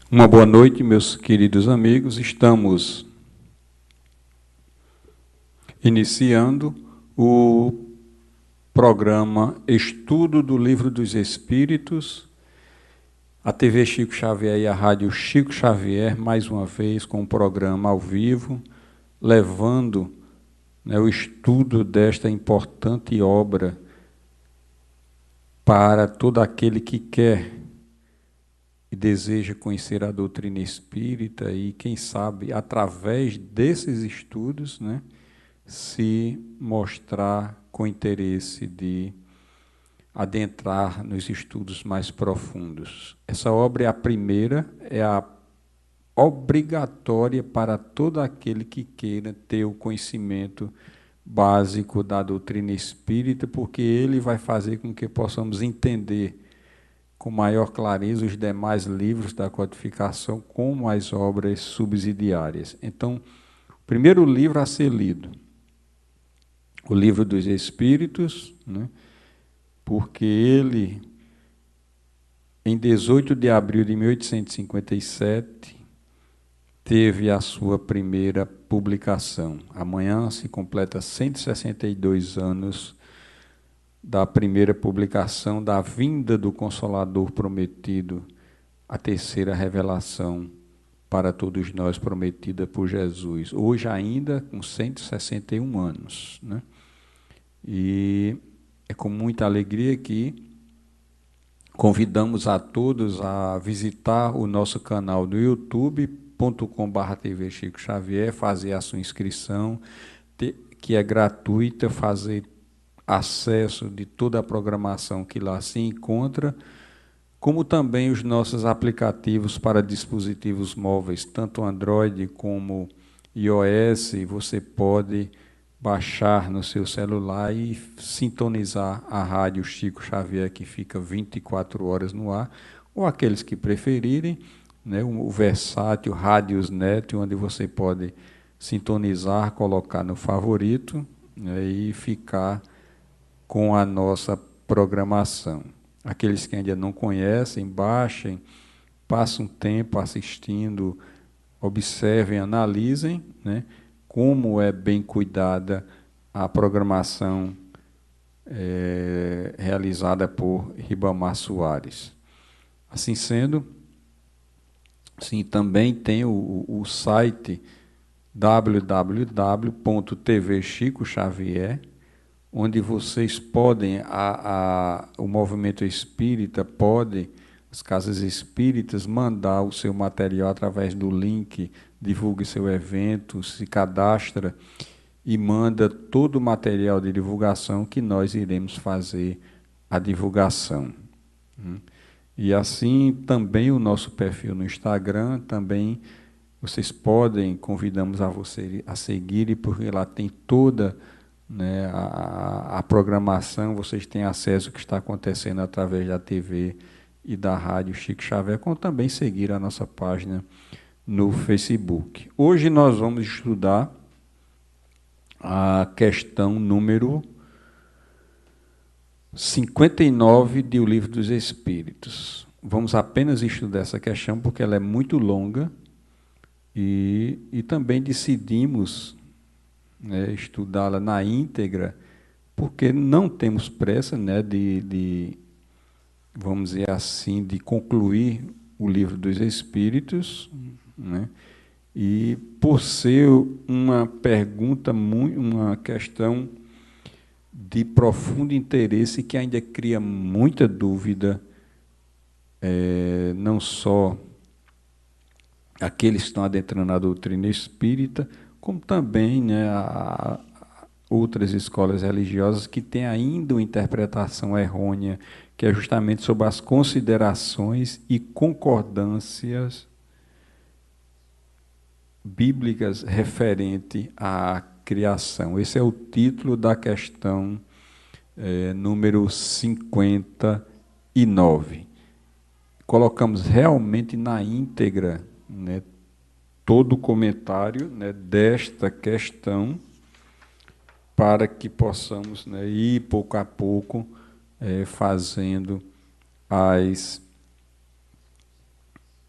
Uma boa noite, meus queridos amigos. Estamos iniciando o programa Estudo do Livro dos Espíritos, a TV Chico Xavier e a Rádio Chico Xavier, mais uma vez com um programa ao vivo, levando o estudo desta importante obra para todo aquele que quer e deseja conhecer a doutrina espírita e, quem sabe, através desses estudos, se mostrar com interesse de adentrar nos estudos mais profundos. Essa obra é a primeira, é a obrigatória para todo aquele que queira ter o conhecimento básico da doutrina espírita, porque ele vai fazer com que possamos entender com maior clareza os demais livros da codificação, como as obras subsidiárias. Então, o primeiro livro a ser lido, o Livro dos Espíritos, porque ele, em 18 de abril de 1857, teve a sua primeira publicação. Amanhã se completa 162 anos da primeira publicação da vinda do Consolador prometido, a terceira revelação para todos nós prometida por Jesus, hoje ainda com 161 anos. E é com muita alegria que convidamos a todos a visitar o nosso canal do youtube.com/TV Chico Xavier, fazer a sua inscrição, que é gratuita, fazer acesso de toda a programação que lá se encontra, como também os nossos aplicativos para dispositivos móveis, tanto Android como iOS. Você pode baixar no seu celular e sintonizar a rádio Chico Xavier, que fica 24 horas no ar, ou aqueles que preferirem, o versátil Radiosnet, onde você pode sintonizar, colocar no favorito, e ficar com a nossa programação. Aqueles que ainda não conhecem, baixem, passem um tempo assistindo, observem, analisem, como é bem cuidada a programação realizada por Ribamar Soares. Assim sendo, sim, também tem o site www.tv Chico Xavier, onde vocês podem, o movimento espírita pode, as casas espíritas, mandar o seu material através do link, divulgue seu evento, se cadastra e manda todo o material de divulgação que nós iremos fazer a divulgação. E assim também o nosso perfil no Instagram, também vocês podem, convidamos a você a seguir, porque lá tem toda a programação, vocês têm acesso ao que está acontecendo através da TV e da rádio Chico Xavier, como também seguir a nossa página no Facebook. Hoje nós vamos estudar a questão número 59 do Livro dos Espíritos. Vamos apenas estudar essa questão porque ela é muito longa e também decidimos estudá-la na íntegra, porque não temos pressa vamos dizer assim, de concluir o Livro dos Espíritos, e por ser uma pergunta, uma questão de profundo interesse que ainda cria muita dúvida, não só aqueles que estão adentrando a doutrina espírita, como também outras escolas religiosas que têm ainda uma interpretação errônea, que é justamente sobre as considerações e concordâncias bíblicas referente à criação. Esse é o título da questão número 59. Colocamos realmente na íntegra todo o comentário desta questão, para que possamos ir pouco a pouco fazendo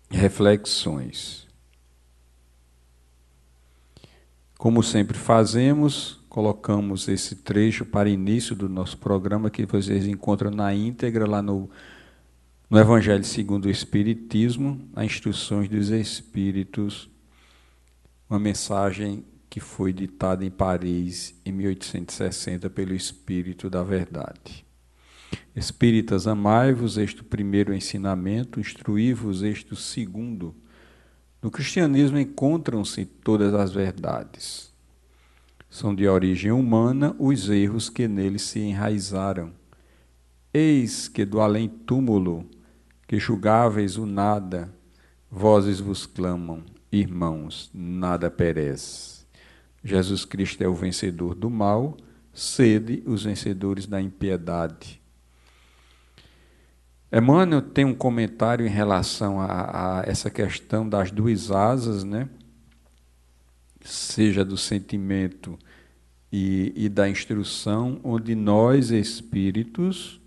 reflexões. Como sempre fazemos, colocamos esse trecho para início do nosso programa, que vocês encontram na íntegra lá no Evangelho segundo o Espiritismo, as Instruções dos Espíritos, uma mensagem que foi ditada em Paris em 1860 pelo Espírito da Verdade. Espíritas, amai-vos, este o primeiro ensinamento, instruí-vos, este o segundo. No cristianismo encontram-se todas as verdades. São de origem humana os erros que nele se enraizaram. Eis que do além-túmulo, que julgáveis o nada, vozes vos clamam, irmãos, nada perece. Jesus Cristo é o vencedor do mal, sede os vencedores da impiedade. Emmanuel tem um comentário em relação a essa questão das duas asas, né? Seja do sentimento e da instrução, onde nós, espíritos,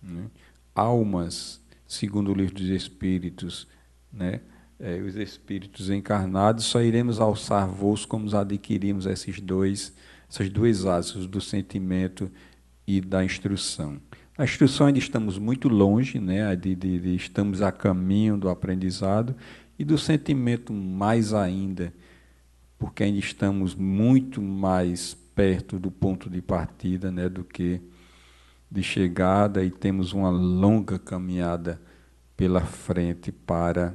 né? Almas, segundo o livro dos Espíritos, né? Os espíritos encarnados, só iremos alçar voos como adquirimos essas duas asas, do sentimento e da instrução. A instrução ainda estamos muito longe, né? Estamos a caminho do aprendizado, e do sentimento mais ainda, porque ainda estamos muito mais perto do ponto de partida, né, do que de chegada, e temos uma longa caminhada pela frente para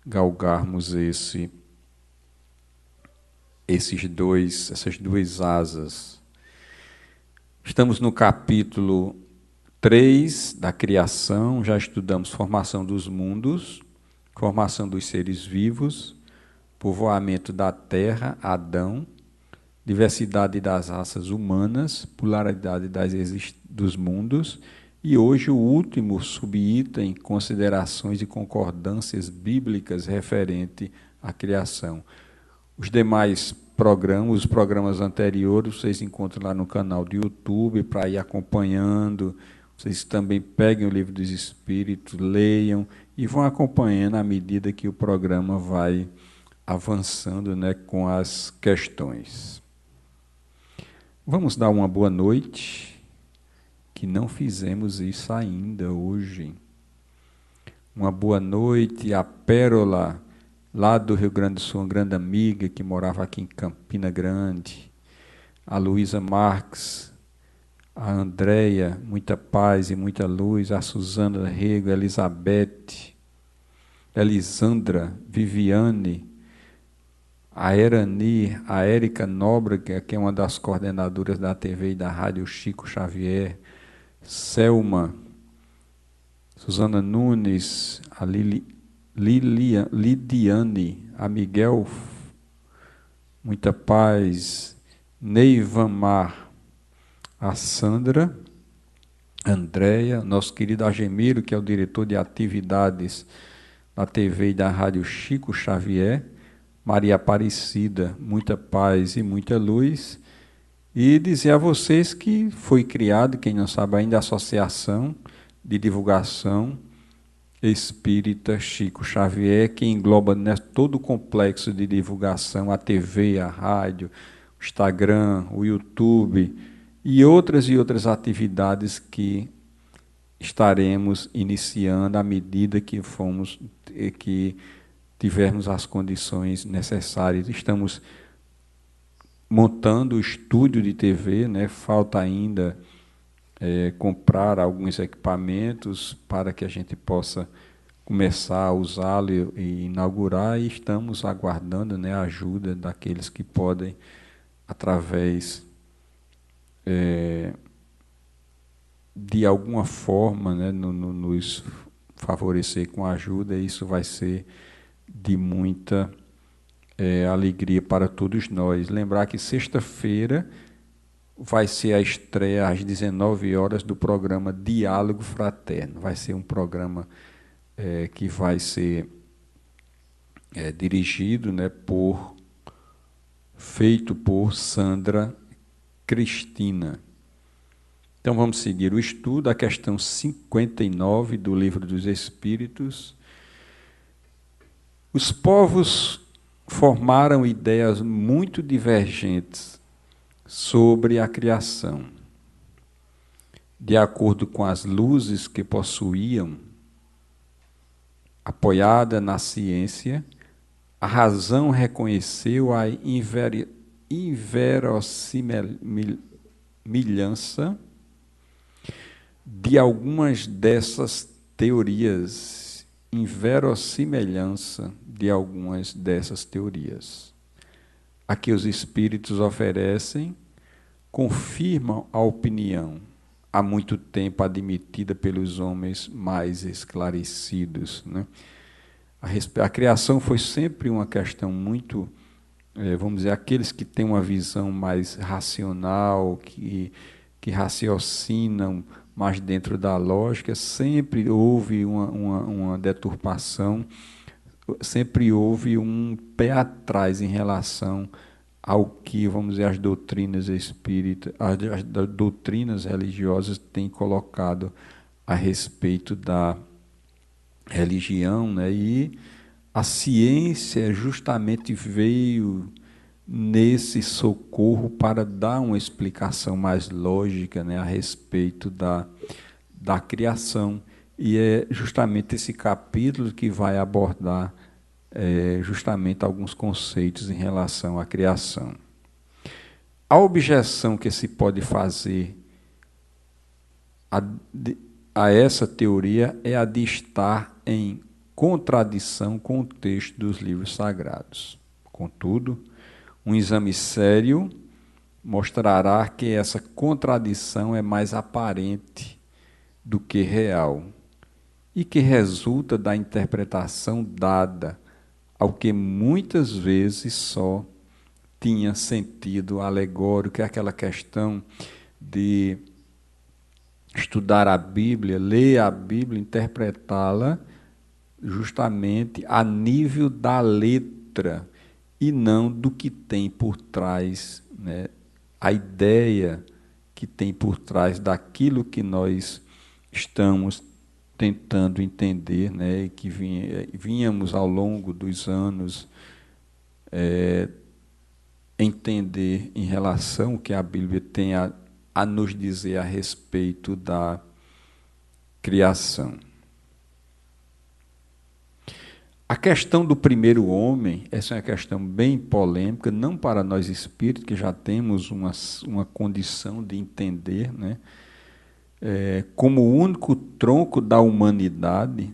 galgarmos essas duas asas. Estamos no capítulo 3 da criação, já estudamos formação dos mundos, formação dos seres vivos, povoamento da terra, Adão, diversidade das raças humanas, pluralidade dos mundos, e hoje o último subitem, considerações e concordâncias bíblicas referente à criação. Os demais programas, os programas anteriores, vocês encontram lá no canal do YouTube para ir acompanhando. Vocês também peguem o livro dos Espíritos, leiam e vão acompanhando à medida que o programa vai avançando, né, com as questões. Vamos dar uma boa noite, que não fizemos isso ainda hoje. Uma boa noite à Pérola, lá do Rio Grande do Sul, uma grande amiga que morava aqui em Campina Grande. A Luísa Marques, a Andréia, muita paz e muita luz. A Suzana Rego, a Elizabeth, a Elisandra, Viviane, a Erani, a Érica Nóbrega, que é uma das coordenadoras da TV e da Rádio Chico Xavier, Selma, Suzana Nunes, a Lidiane, a Miguel, muita paz, Neivamar, a Sandra, Andréia, nosso querido Agemiro, que é o diretor de atividades da TV e da Rádio Chico Xavier, Maria Aparecida, muita paz e muita luz. E dizer a vocês que foi criado, quem não sabe ainda, a Associação de Divulgação Espírita Chico Xavier, que engloba, né, todo o complexo de divulgação, a TV, a rádio, o Instagram, o YouTube e outras atividades que estaremos iniciando à medida que tivermos as condições necessárias. Estamos montando o estúdio de TV, né? Falta ainda comprar alguns equipamentos para que a gente possa começar a usá-lo e inaugurar, e estamos aguardando, né, a ajuda daqueles que podem, através de alguma forma, né, nos favorecer com a ajuda. Isso vai ser de muita alegria para todos nós. Lembrar que sexta-feira vai ser a estreia às 19 horas do programa Diálogo Fraterno. Vai ser um programa que vai ser dirigido, né, feito por Sandra Cristina. Então vamos seguir o estudo, a questão 59 do Livro dos Espíritos. Os povos formaram ideias muito divergentes sobre a criação. De acordo com as luzes que possuíam, apoiada na ciência, a razão reconheceu a inverossimilhança de algumas dessas teorias. A que os espíritos oferecem confirmam a opinião há muito tempo admitida pelos homens mais esclarecidos, né? A criação foi sempre uma questão muito, vamos dizer, aqueles que têm uma visão mais racional, que raciocinam mais dentro da lógica, sempre houve uma deturpação, sempre houve um pé atrás em relação ao que, vamos dizer, as doutrinas espíritas, as doutrinas religiosas têm colocado a respeito da religião, né? E a ciência justamente veio nesse socorro para dar uma explicação mais lógica, né, a respeito da criação. E é justamente esse capítulo que vai abordar justamente alguns conceitos em relação à criação. A objeção que se pode fazer a essa teoria é a de estar em contradição com o texto dos livros sagrados. Contudo, um exame sério mostrará que essa contradição é mais aparente do que real e que resulta da interpretação dada ao que muitas vezes só tinha sentido alegórico, que é aquela questão de estudar a Bíblia, ler a Bíblia, interpretá-la justamente a nível da letra e não do que tem por trás, né, a ideia que tem por trás daquilo que nós estamos tentando entender, né, e que vínhamos ao longo dos anos entender em relação ao que a Bíblia tem a nos dizer a respeito da criação. A questão do primeiro homem, essa é uma questão bem polêmica, não para nós espíritos, que já temos uma condição de entender, né? Como o único tronco da humanidade,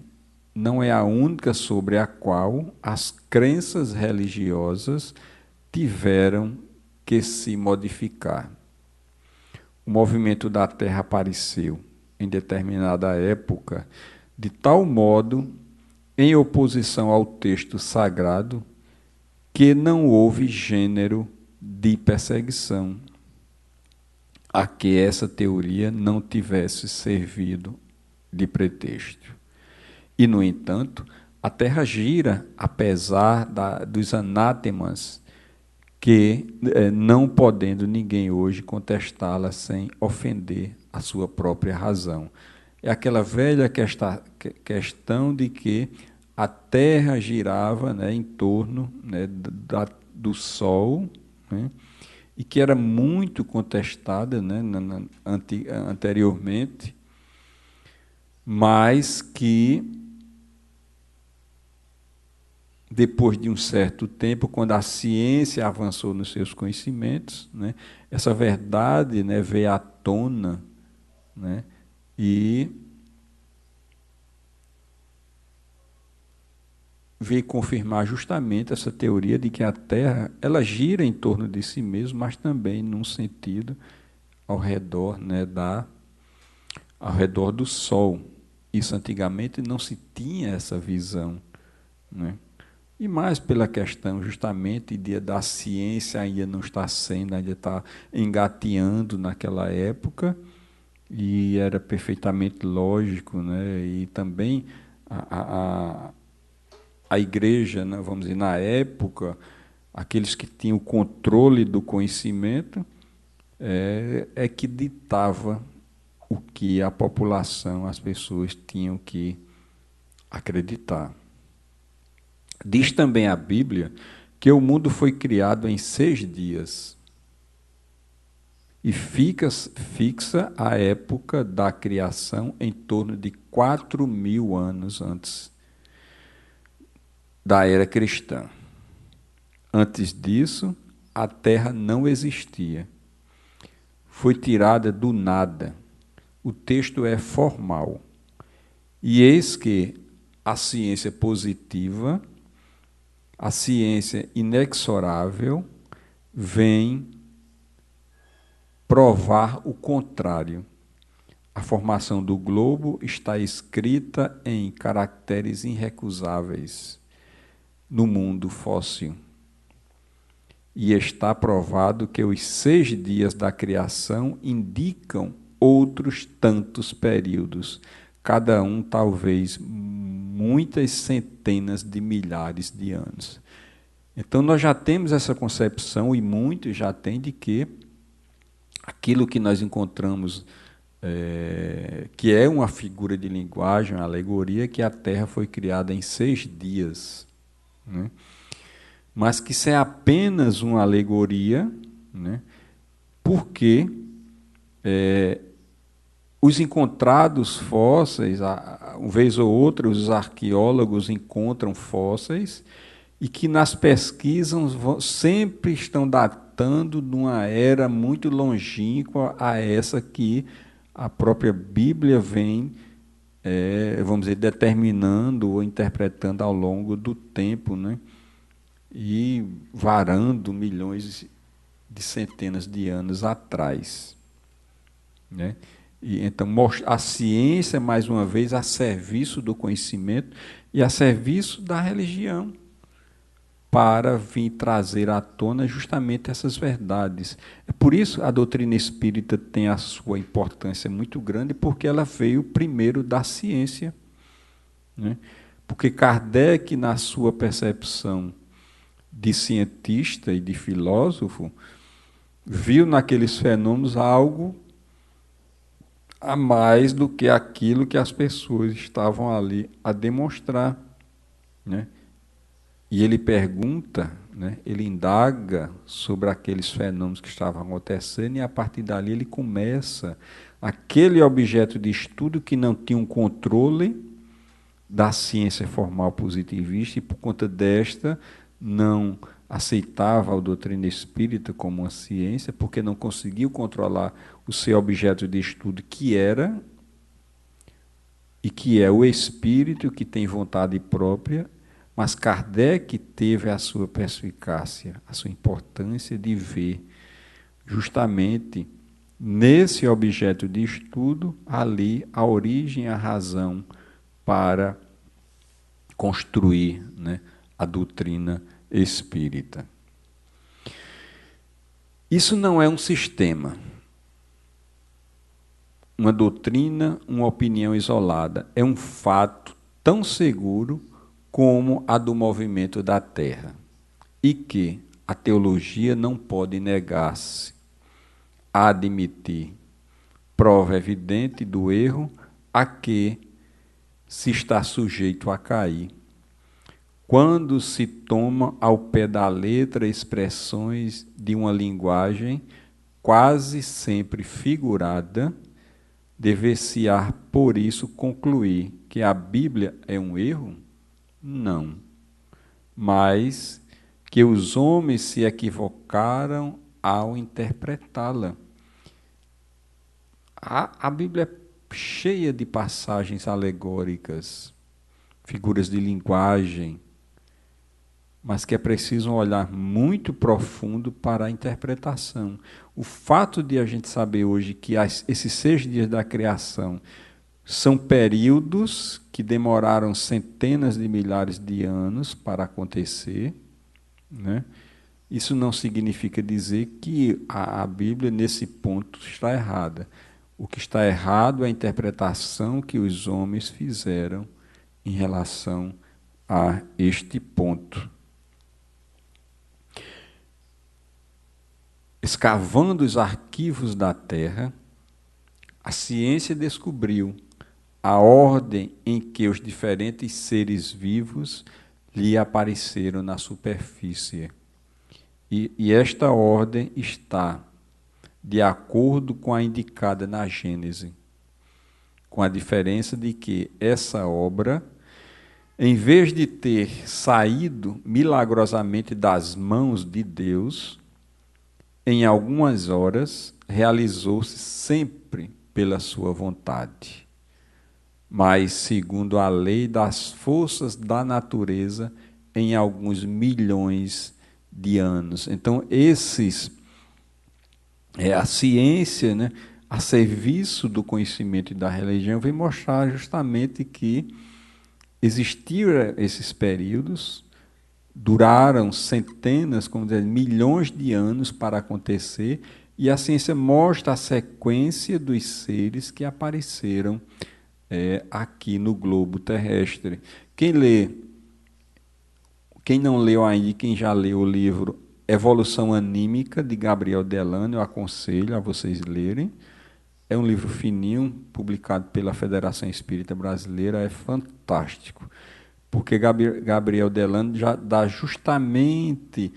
não é a única sobre a qual as crenças religiosas tiveram que se modificar. O movimento da Terra apareceu em determinada época de tal modo em oposição ao texto sagrado que não houve gênero de perseguição a que essa teoria não tivesse servido de pretexto. E, no entanto, a Terra gira, apesar dos anátemas, que não podendo ninguém hoje contestá-la sem ofender a sua própria razão. É aquela velha questão de que a Terra girava, né, em torno, né, do Sol, né, e que era muito contestada, né, anteriormente, mas que depois de um certo tempo, quando a ciência avançou nos seus conhecimentos, né, essa verdade, né, veio à tona, né, e veio confirmar justamente essa teoria de que a Terra ela gira em torno de si mesma, mas também num sentido ao redor, né, ao redor do Sol. Isso antigamente não se tinha essa visão, né? E mais pela questão justamente da ciência ainda não estar sendo, ainda está engateando naquela época, e era perfeitamente lógico, né? E também a igreja, né, vamos dizer, na época, aqueles que tinham o controle do conhecimento, é que ditava o que a população, as pessoas tinham que acreditar. Diz também a Bíblia que o mundo foi criado em 6 dias e fixa a época da criação em torno de 4.000 anos antes da era cristã. Antes disso, a Terra não existia. Foi tirada do nada. O texto é formal. E eis que a ciência positiva, a ciência inexorável, vem provar o contrário. A formação do globo está escrita em caracteres irrecusáveis no mundo fóssil. E está provado que os 6 dias da criação indicam outros tantos períodos, cada um talvez muitas centenas de milhares de anos. Então nós já temos essa concepção, e muitos já têm, de que aquilo que nós encontramos, que é uma figura de linguagem, uma alegoria, que a Terra foi criada em 6 dias, né? Mas que isso é apenas uma alegoria, né? Porque os encontrados fósseis, uma vez ou outra, os arqueólogos encontram fósseis e que nas pesquisas sempre estão datando de uma era muito longínqua a essa que a própria Bíblia vem, vamos dizer, determinando ou interpretando ao longo do tempo, né? E varando milhões de centenas de anos atrás, né? E então a ciência, mais uma vez, a serviço do conhecimento e a serviço da religião, para vir trazer à tona justamente essas verdades. Por isso a doutrina espírita tem a sua importância muito grande, porque ela veio primeiro da ciência, né? Porque Kardec, na sua percepção de cientista e de filósofo, viu naqueles fenômenos algo a mais do que aquilo que as pessoas estavam ali a demonstrar, né? E ele pergunta, né, ele indaga sobre aqueles fenômenos que estavam acontecendo, e a partir dali ele começa aquele objeto de estudo que não tinha um controle da ciência formal positivista, e por conta desta não aceitava a doutrina espírita como uma ciência, porque não conseguiu controlar o seu objeto de estudo, que era e que é o espírito, que tem vontade própria. Mas Kardec teve a sua perspicácia, a sua importância de ver justamente nesse objeto de estudo ali a origem, a razão para construir, né, a doutrina espírita. Isso não é um sistema, uma doutrina, uma opinião isolada. É um fato tão seguro como a do movimento da Terra, e que a teologia não pode negar-se a admitir prova evidente do erro a que se está sujeito a cair, quando se toma ao pé da letra expressões de uma linguagem quase sempre figurada. Dever-se-á, por isso, concluir que a Bíblia é um erro? Não, mas que os homens se equivocaram ao interpretá-la. A Bíblia é cheia de passagens alegóricas, figuras de linguagem, mas que é preciso um olhar muito profundo para a interpretação. O fato de a gente saber hoje que esses 6 dias da criação são períodos que demoraram centenas de milhares de anos para acontecer, né? Isso não significa dizer que a Bíblia, nesse ponto, está errada. O que está errado é a interpretação que os homens fizeram em relação a este ponto. Escavando os arquivos da Terra, a ciência descobriu a ordem em que os diferentes seres vivos lhe apareceram na superfície. E esta ordem está de acordo com a indicada na Gênese, com a diferença de que essa obra, em vez de ter saído milagrosamente das mãos de Deus, em algumas horas realizou-se sempre pela sua vontade, mas segundo a lei das forças da natureza, em alguns milhões de anos. Então, a ciência, né, a serviço do conhecimento e da religião, vem mostrar justamente que existiram esses períodos, duraram centenas, como dizer, milhões de anos para acontecer, e a ciência mostra a sequência dos seres que apareceram aqui no globo terrestre. Quem não leu ainda, quem já leu o livro Evolução Anímica, de Gabriel Delano, eu aconselho a vocês lerem. É um livro fininho, publicado pela Federação Espírita Brasileira, é fantástico, porque Gabriel Delano já dá justamente,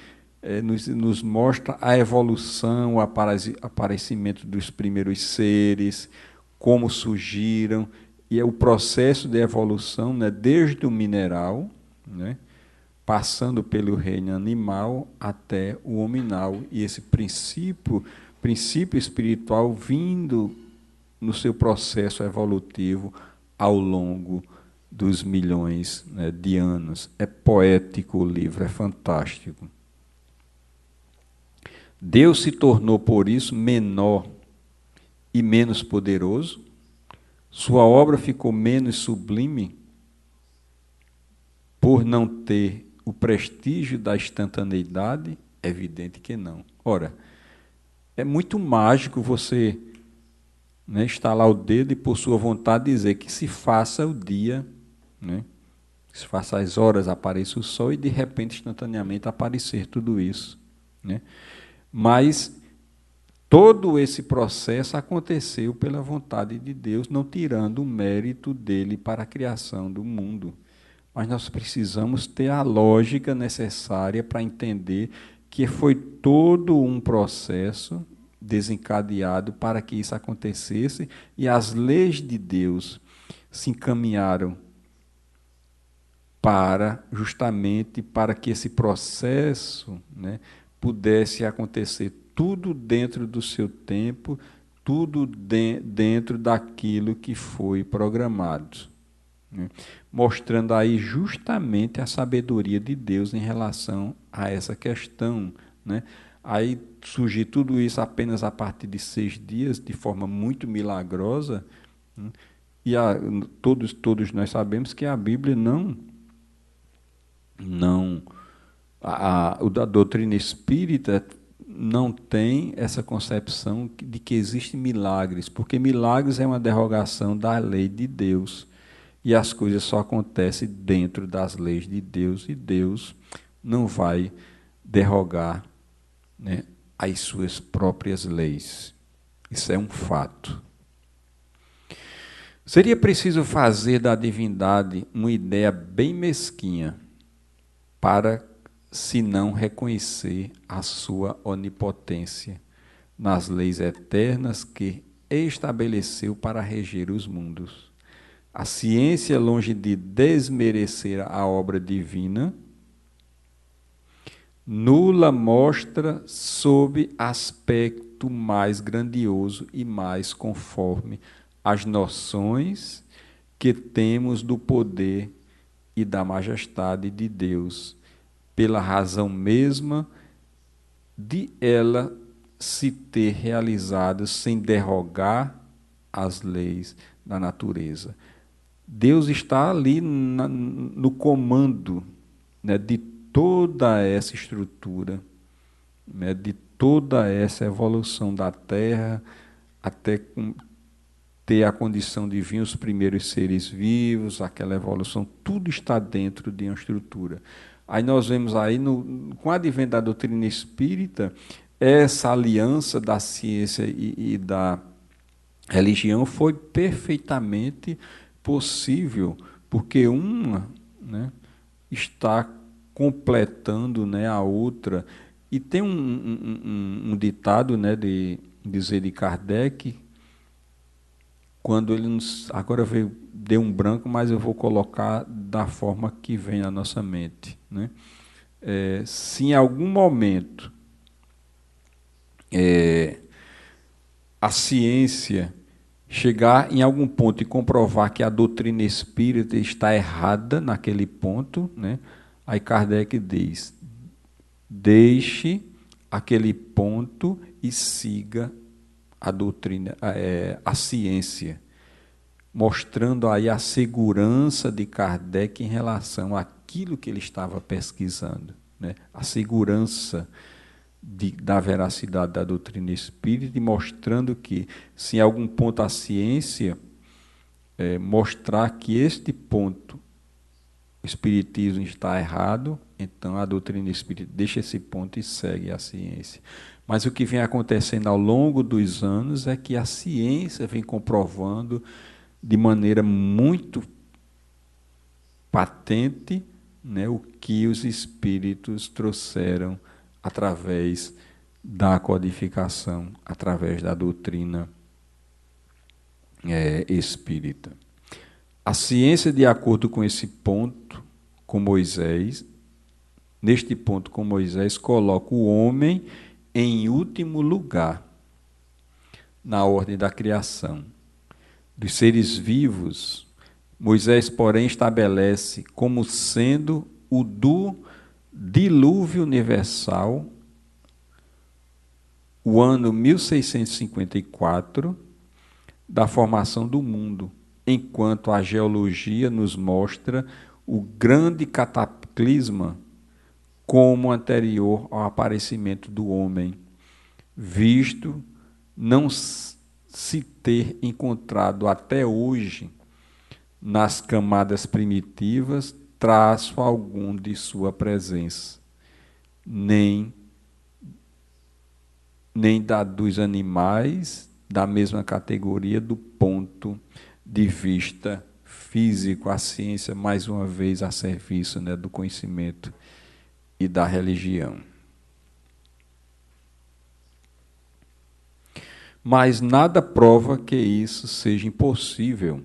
nos mostra a evolução, o aparecimento dos primeiros seres, como surgiram, e é o processo de evolução, né, desde o mineral, né, passando pelo reino animal até o hominal, e esse princípio espiritual vindo no seu processo evolutivo ao longo dos milhões, né, de anos. É poético o livro, é fantástico. Deus se tornou, por isso, menor e menos poderoso? Sua obra ficou menos sublime por não ter o prestígio da instantaneidade? É evidente que não. Ora, é muito mágico você, né, estalar o dedo e, por sua vontade, dizer que se faça o dia, né, se faça as horas, apareça o sol e, de repente, instantaneamente, aparecer tudo isso, né? Mas todo esse processo aconteceu pela vontade de Deus, não tirando o mérito dele para a criação do mundo. Mas nós precisamos ter a lógica necessária para entender que foi todo um processo desencadeado para que isso acontecesse, e as leis de Deus se encaminharam justamente para que esse processo, né, pudesse acontecer tudo dentro do seu tempo, tudo dentro daquilo que foi programado, né? Mostrando aí justamente a sabedoria de Deus em relação a essa questão, né? Aí surgir tudo isso apenas a partir de 6 dias, de forma muito milagrosa, né? E todos nós sabemos que a Bíblia a doutrina espírita não tem essa concepção de que existem milagres, porque milagres é uma derrogação da lei de Deus. E as coisas só acontecem dentro das leis de Deus, e Deus não vai derrogar, né, as suas próprias leis. Isso é um fato. Seria preciso fazer da divindade uma ideia bem mesquinha para se não reconhecer a sua onipotência nas leis eternas que estabeleceu para reger os mundos. A ciência, longe de desmerecer a obra divina, nula mostra sob aspecto mais grandioso e mais conforme as noções que temos do poder e da majestade de Deus, pela razão mesma de ela se ter realizado sem derrogar as leis da natureza. Deus está ali no comando, né, de toda essa estrutura, né, de toda essa evolução da Terra, até ter a condição de vir os primeiros seres vivos, aquela evolução, tudo está dentro de uma estrutura. Aí nós vemos aí, com o advento da doutrina espírita, essa aliança da ciência e da religião foi perfeitamente possível, porque uma, né, está completando, né, a outra. E tem um ditado, né, de dizer de Kardec, quando ele nos, agora veio, deu um branco, mas eu vou colocar da forma que vem na nossa mente, né? Se em algum momento a ciência chegar em algum ponto e comprovar que a doutrina espírita está errada naquele ponto, né? Aí Kardec diz: deixe aquele ponto e siga a doutrina, a ciência, mostrando aí a segurança de Kardec em relação àquilo que ele estava pesquisando, né? A segurança da veracidade da doutrina espírita, e mostrando que, se em algum ponto a ciência mostrar que este ponto o espiritismo está errado, então a doutrina espírita deixa esse ponto e segue a ciência. Mas o que vem acontecendo ao longo dos anos é que a ciência vem comprovando de maneira muito patente, né, o que os espíritos trouxeram através da codificação, através da doutrina espírita. A ciência, de acordo com esse ponto, com Moisés, neste ponto com Moisés, coloca o homem em último lugar na ordem da criação. Dos seres vivos, Moisés, porém, estabelece como sendo o do dilúvio universal, o ano 1654, da formação do mundo, enquanto a geologia nos mostra o grande cataclisma como anterior ao aparecimento do homem, visto não se ter encontrado até hoje, nas camadas primitivas, traço algum de sua presença, nem da dos animais da mesma categoria do ponto de vista físico. A ciência, mais uma vez, a serviço, né, do conhecimento e da religião. Mas nada prova que isso seja impossível.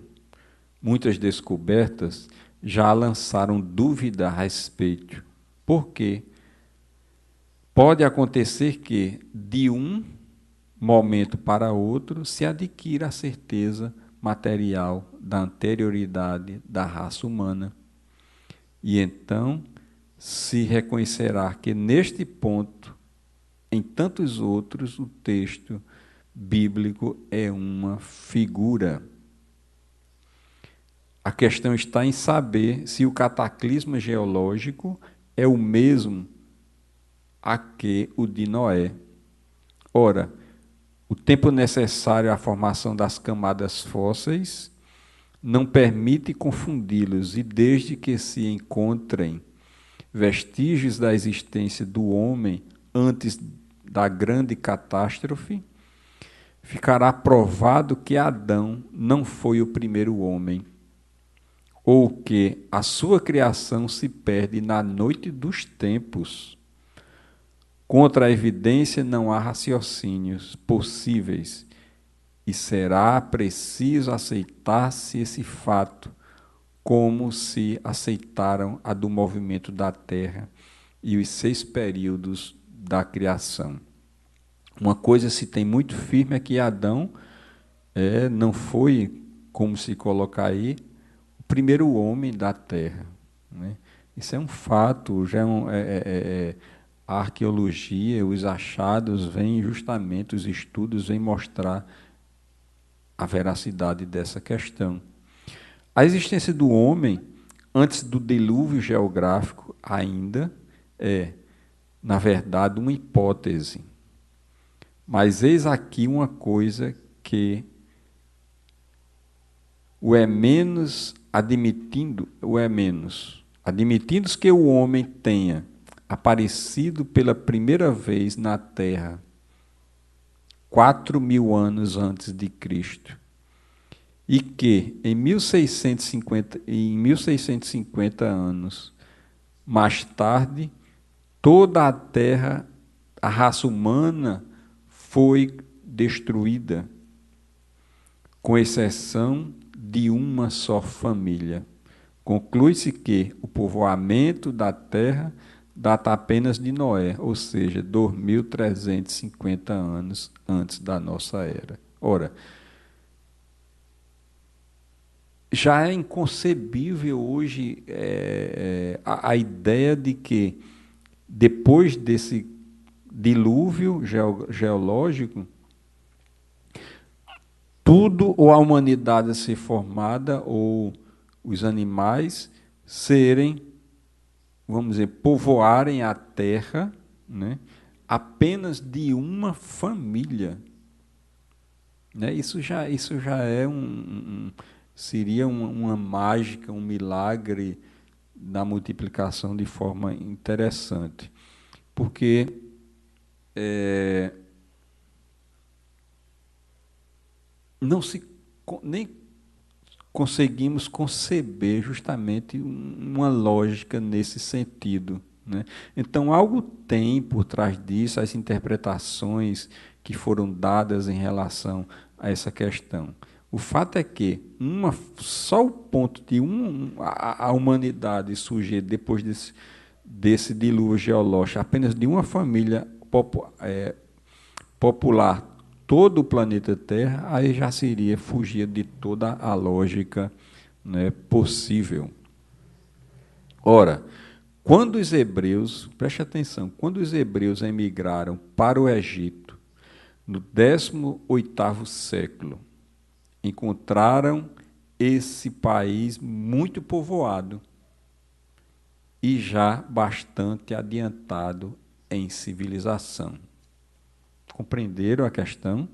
Muitas descobertas já lançaram dúvida a respeito. Por quê? Pode acontecer que, de um momento para outro, se adquira a certeza material da anterioridade da raça humana. E então se reconhecerá que, neste ponto, em tantos outros, o texto bíblico é uma figura. A questão está em saber se o cataclisma geológico é o mesmo a que o de Noé. Ora, o tempo necessário à formação das camadas fósseis não permite confundi-los, e desde que se encontrem vestígios da existência do homem antes da grande catástrofe, ficará provado que Adão não foi o primeiro homem, ou que a sua criação se perde na noite dos tempos. Contra a evidência não há raciocínios possíveis, e será preciso aceitar-se esse fato, como se aceitaram a do movimento da Terra e os 6 períodos da criação. Uma coisa se tem muito firme é que Adão não foi, como se coloca aí, o primeiro homem da Terra, né? Isso é um fato, já a arqueologia, os achados vêm justamente, os estudos vêm mostrar a veracidade dessa questão. A existência do homem, antes do dilúvio geográfico, ainda é, na verdade, uma hipótese. Mas eis aqui uma coisa que admitindo que o homem tenha aparecido pela primeira vez na Terra 4.000 anos antes de Cristo, e que em 1650 anos Mais tarde, toda a Terra, a raça humana, foi destruída, com exceção de uma só família. Conclui-se que o povoamento da Terra data apenas de Noé, ou seja, 2.350 anos antes da nossa era. Ora, já é inconcebível hoje a ideia de que, depois desse dilúvio geológico, tudo, ou a humanidade a ser formada, ou os animais serem, vamos dizer, povoarem a terra, né, apenas de uma família. Né? Isso já é seria uma mágica, um milagre da multiplicação de forma interessante. Porque não se nem conseguimos conceber justamente uma lógica nesse sentido. Né? Então, algo tem por trás disso, as interpretações que foram dadas em relação a essa questão. O fato é que só o ponto de a humanidade surgir depois desse dilúvio geológico, apenas de uma família popular todo o planeta Terra, aí já seria fugir de toda a lógica, né, possível. Ora, quando os hebreus, preste atenção, quando os hebreus emigraram para o Egito, no 18º século, encontraram esse país muito povoado e já bastante adiantado em civilização. Compreenderam a questão?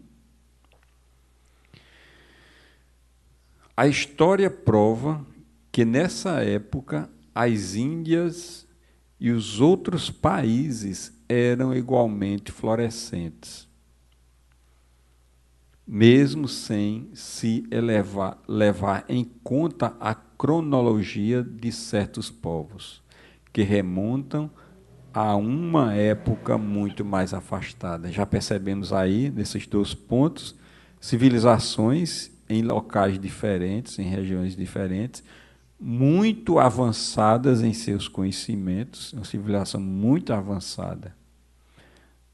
A história prova que, nessa época, as Índias e os outros países eram igualmente florescentes, mesmo sem se levar em conta a cronologia de certos povos, que remontam a uma época muito mais afastada. Já percebemos aí, nesses 2 pontos, civilizações em locais diferentes, em regiões diferentes, muito avançadas em seus conhecimentos, uma civilização muito avançada.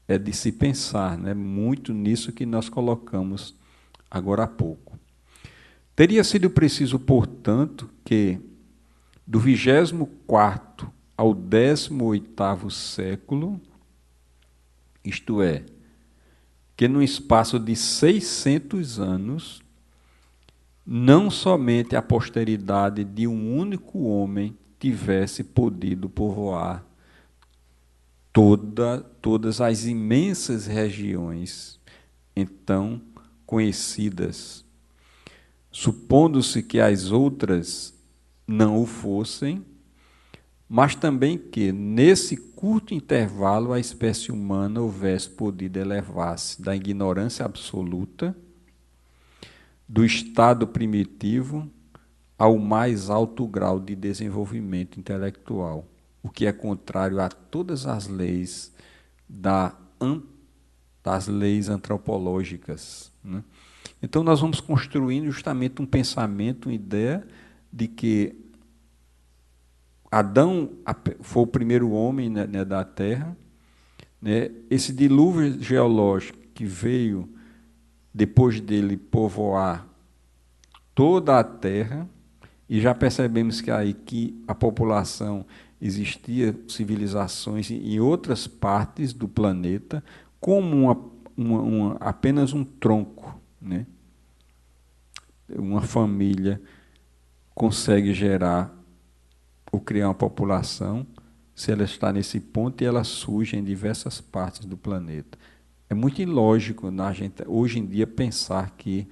É de se pensar, né? Muito nisso que nós colocamos agora há pouco. Teria sido preciso, portanto, que do 24º ao 18º século, isto é, que num espaço de 600 anos, não somente a posteridade de um único homem tivesse podido povoar todas as imensas regiões então conhecidas, supondo-se que as outras não o fossem, mas também que, nesse curto intervalo, a espécie humana houvesse podido elevar-se da ignorância absoluta, do estado primitivo, ao mais alto grau de desenvolvimento intelectual, o que é contrário a todas as leis das leis antropológicas. Né? Então, nós vamos construindo justamente um pensamento, uma ideia de que Adão foi o primeiro homem, né, da Terra. Né? Esse dilúvio geológico que veio depois dele povoar toda a Terra, e já percebemos que aí que a população existia civilizações em outras partes do planeta, como apenas um tronco, né? Uma família consegue gerar ou criar uma população, se ela está nesse ponto, e ela surge em diversas partes do planeta. É muito ilógico na gente, hoje em dia, pensar que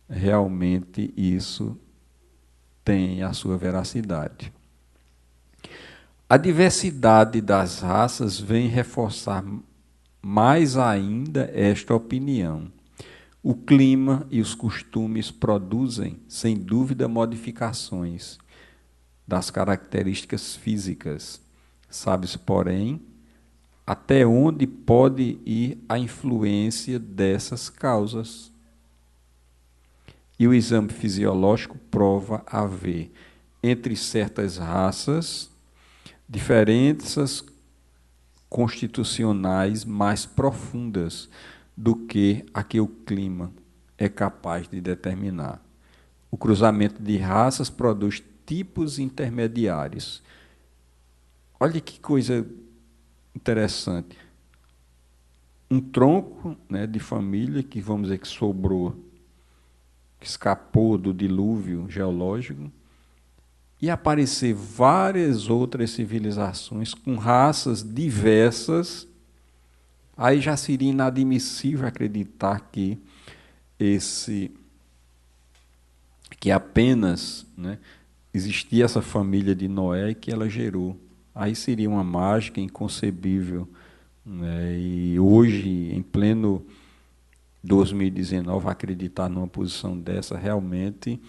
realmente isso tem a sua veracidade. A diversidade das raças vem reforçar mais ainda esta opinião. O clima e os costumes produzem, sem dúvida, modificações das características físicas, Sabe-se, porém, até onde pode ir a influência dessas causas. E o exame fisiológico prova haver, entre certas raças, diferenças constitucionais mais profundas do que a que o clima é capaz de determinar. O cruzamento de raças produz tipos intermediários. Olha que coisa interessante. Um tronco, né, de família que, vamos dizer, que sobrou, que escapou do dilúvio geológico, e aparecer várias outras civilizações com raças diversas, aí já seria inadmissível acreditar que apenas, né, existia essa família de Noé e que ela gerou. Aí seria uma mágica inconcebível, né? E hoje, em pleno 2019, acreditar numa posição dessa, realmente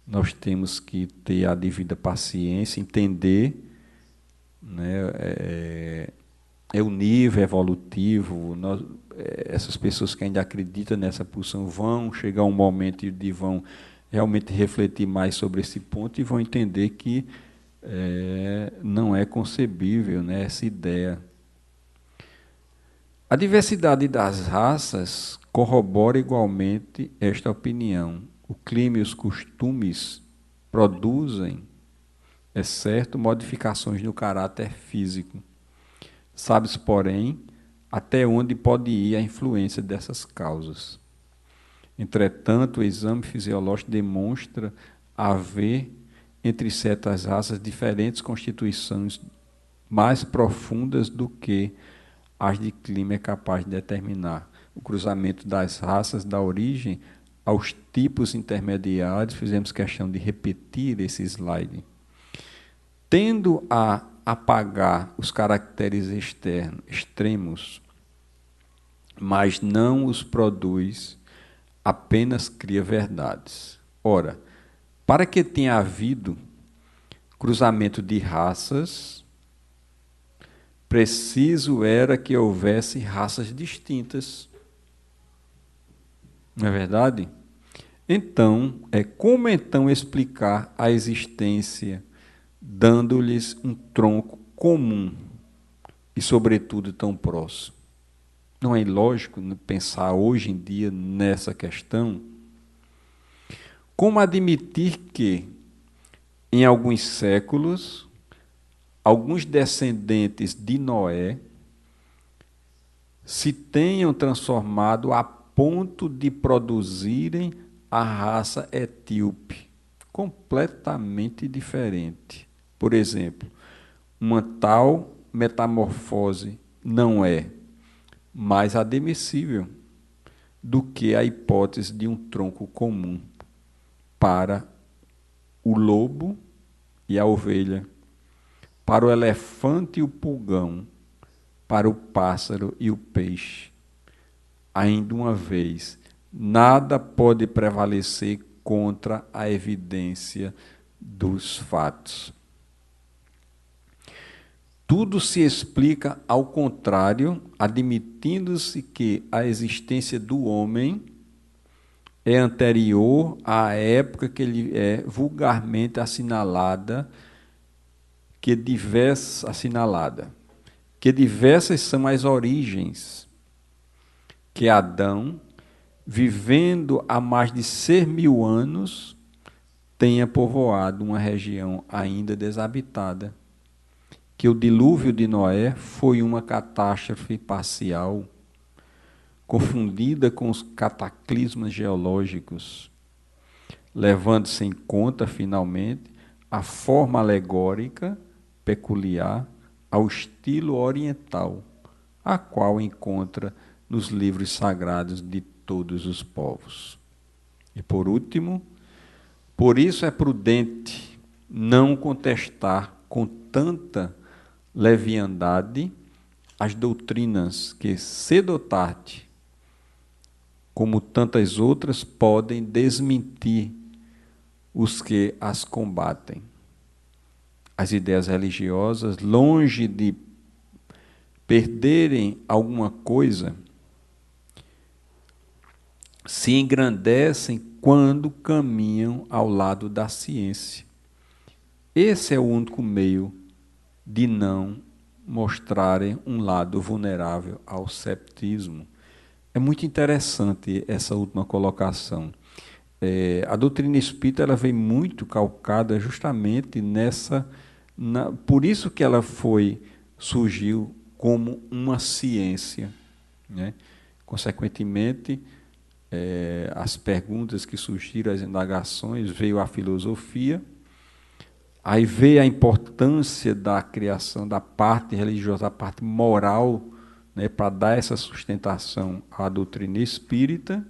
nós temos que ter a devida paciência, entender, né, o nível evolutivo. Essas pessoas que ainda acreditam nessa posição vão chegar um momento de vão realmente refletir mais sobre esse ponto e vão entender que não é concebível, né, essa ideia. A diversidade das raças corrobora igualmente esta opinião. O clima e os costumes produzem, é certo, modificações no caráter físico. Sabe-se, porém, até onde pode ir a influência dessas causas. Entretanto, o exame fisiológico demonstra haver, entre certas raças, diferentes constituições mais profundas do que as de clima é capaz de determinar. O cruzamento das raças dá origem aos tipos intermediários. Fizemos questão de repetir esse slide. Tendo a apagar os caracteres extremos, mas não os produz, apenas cria verdades. Ora, para que tenha havido cruzamento de raças, preciso era que houvesse raças distintas. Não é verdade? Então, como então explicar a existência dando-lhes um tronco comum e, sobretudo, tão próximo? Não é ilógico pensar hoje em dia nessa questão? Como admitir que, em alguns séculos, alguns descendentes de Noé se tenham transformado a ponto de produzirem a raça etíope, completamente diferente? Por exemplo, uma tal metamorfose não é mais admissível do que a hipótese de um tronco comum para o lobo e a ovelha, para o elefante e o pulgão, para o pássaro e o peixe. Ainda uma vez, nada pode prevalecer contra a evidência dos fatos. Tudo se explica ao contrário, admitindo-se que a existência do homem é anterior à época que ele é vulgarmente assinalada, que diversas são as origens que Adão, vivendo há mais de 6.000 anos, tenha povoado uma região ainda deshabitada, que o dilúvio de Noé foi uma catástrofe parcial, confundida com os cataclismas geológicos, levando-se em conta, finalmente, a forma alegórica peculiar ao estilo oriental, a qual encontra nos livros sagrados de todos os povos. E, por último, por isso é prudente não contestar com tanta leviandade as doutrinas que, cedo ou tarde, como tantas outras, podem desmentir os que as combatem. as ideias religiosas, longe de perderem alguma coisa, se engrandecem quando caminham ao lado da ciência. Esse é o único meio de não mostrarem um lado vulnerável ao ceptismo. É muito interessante essa última colocação. A doutrina espírita ela vem muito calcada justamente por isso que ela surgiu como uma ciência, né? Consequentemente, as perguntas que surgiram, as indagações, veio a filosofia, aí veio a importância da criação da parte religiosa, da parte moral, né, para dar essa sustentação à doutrina espírita,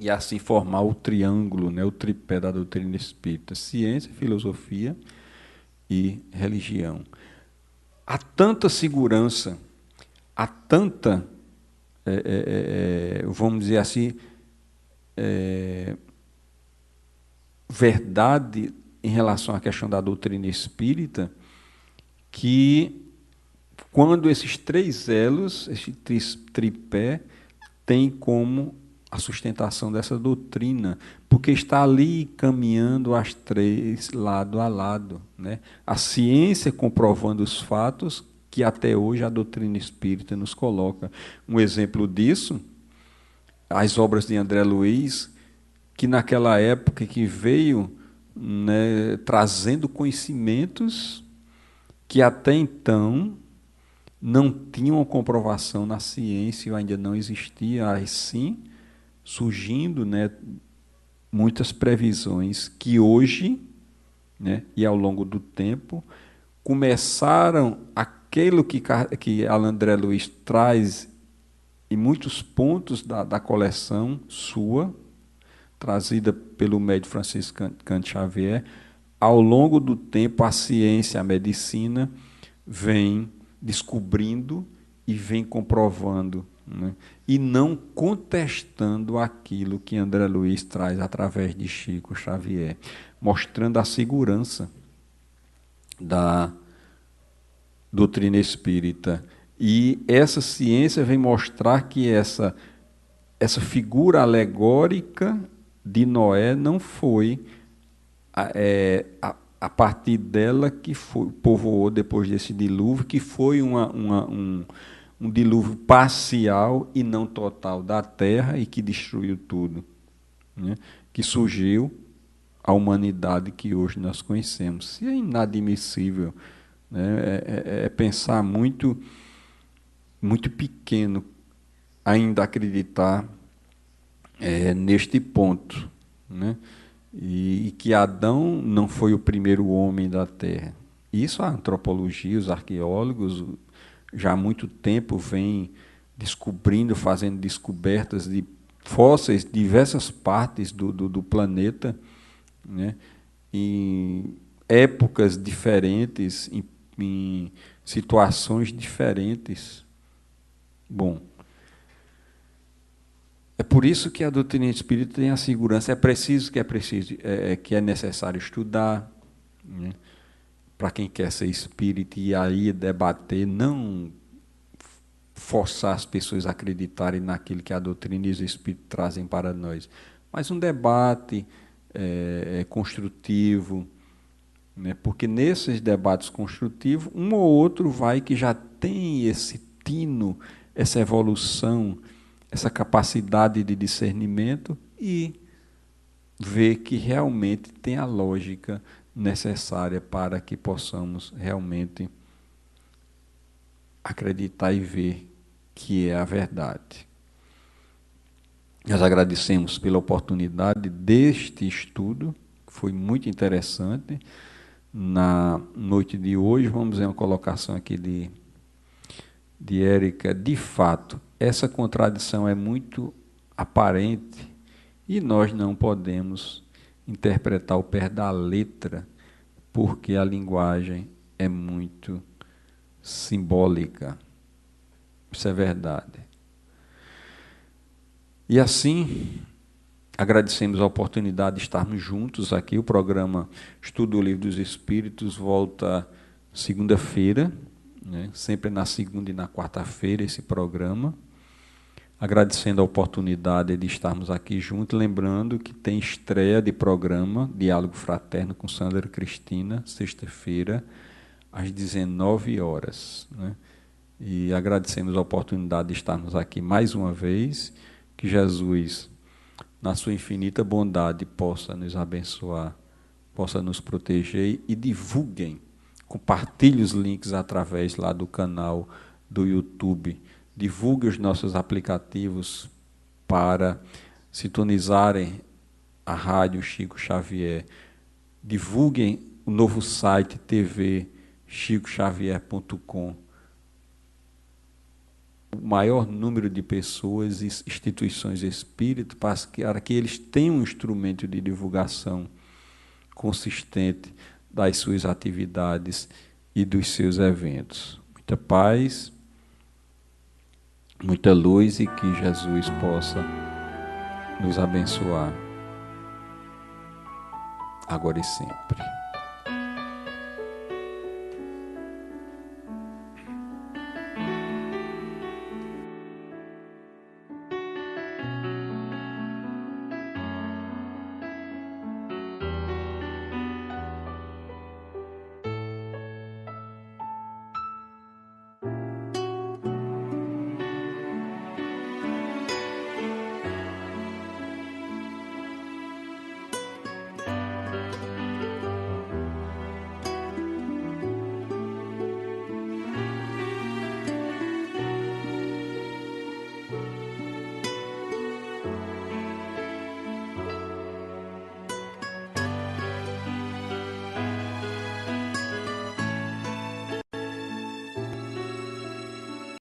e assim formar o triângulo, né, o tripé da doutrina espírita: ciência, filosofia e religião. Há tanta segurança, há tanta, vamos dizer assim, verdade em relação à questão da doutrina espírita, que quando esses três elos, esse tripé, tem como a sustentação dessa doutrina, porque está ali caminhando as três lado a lado, né? A ciência comprovando os fatos que até hoje a doutrina espírita nos coloca. Um exemplo disso, as obras de André Luiz, que naquela época que veio, né, trazendo conhecimentos que até então não tinham comprovação na ciência, ainda não existia, assim surgindo, né, muitas previsões que hoje, né, e ao longo do tempo, começaram aquilo que André Luiz traz em muitos pontos da coleção sua, trazida pelo médium Francisco Cândido Xavier. Ao longo do tempo, a ciência, a medicina, vem descobrindo e vem comprovando, né? E não contestando aquilo que André Luiz traz através de Chico Xavier, mostrando a segurança da doutrina espírita. E essa ciência vem mostrar que essa figura alegórica de Noé não foi a partir dela que povoou depois desse dilúvio, que foi um dilúvio parcial e não total da terra e que destruiu tudo, né? Que surgiu a humanidade que hoje nós conhecemos. Isso é inadmissível, né? Pensar muito, muito pequeno ainda acreditar neste ponto, né? E que Adão não foi o primeiro homem da Terra. Isso a antropologia, os arqueólogos, já há muito tempo vêm descobrindo, fazendo descobertas de fósseis de diversas partes do planeta, né? Em épocas diferentes, em situações diferentes. Bom, é por isso que a doutrina espírita tem a segurança. Que é necessário estudar, né? Para quem quer ser espírita e aí debater, não forçar as pessoas a acreditarem naquilo que a doutrina e os espíritos trazem para nós, mas um debate construtivo, né? Porque nesses debates construtivos, um ou outro que já tem esse tino, essa evolução, essa capacidade de discernimento e ver que realmente tem a lógica necessária para que possamos realmente acreditar e ver que é a verdade. Nós agradecemos pela oportunidade deste estudo, que foi muito interessante. Na noite de hoje, vamos ver uma colocação aqui de Érica. De fato, essa contradição é muito aparente e nós não podemos interpretar ao pé da letra, porque a linguagem é muito simbólica. Isso é verdade. E assim, Agradecemos a oportunidade de estarmos juntos aqui. O programa Estudo do Livro dos Espíritos volta segunda-feira, né? Sempre na segunda e na quarta-feira esse programa. Agradecendo a oportunidade de estarmos aqui juntos, lembrando que tem estreia de programa Diálogo Fraterno com Sandra Cristina, sexta-feira, às 19 horas, né? E agradecemos a oportunidade de estarmos aqui mais uma vez. Que Jesus, na sua infinita bondade, possa nos abençoar, possa nos proteger, e divulguem, compartilhem os links através lá do canal do YouTube, divulguem os nossos aplicativos para sintonizarem a Rádio Chico Xavier, divulguem o novo site tvchicoxavier.com. O maior número de pessoas e instituições espíritas, para que eles tenham um instrumento de divulgação consistente das suas atividades e dos seus eventos. Muita paz, muita luz, e que Jesus possa nos abençoar agora e sempre.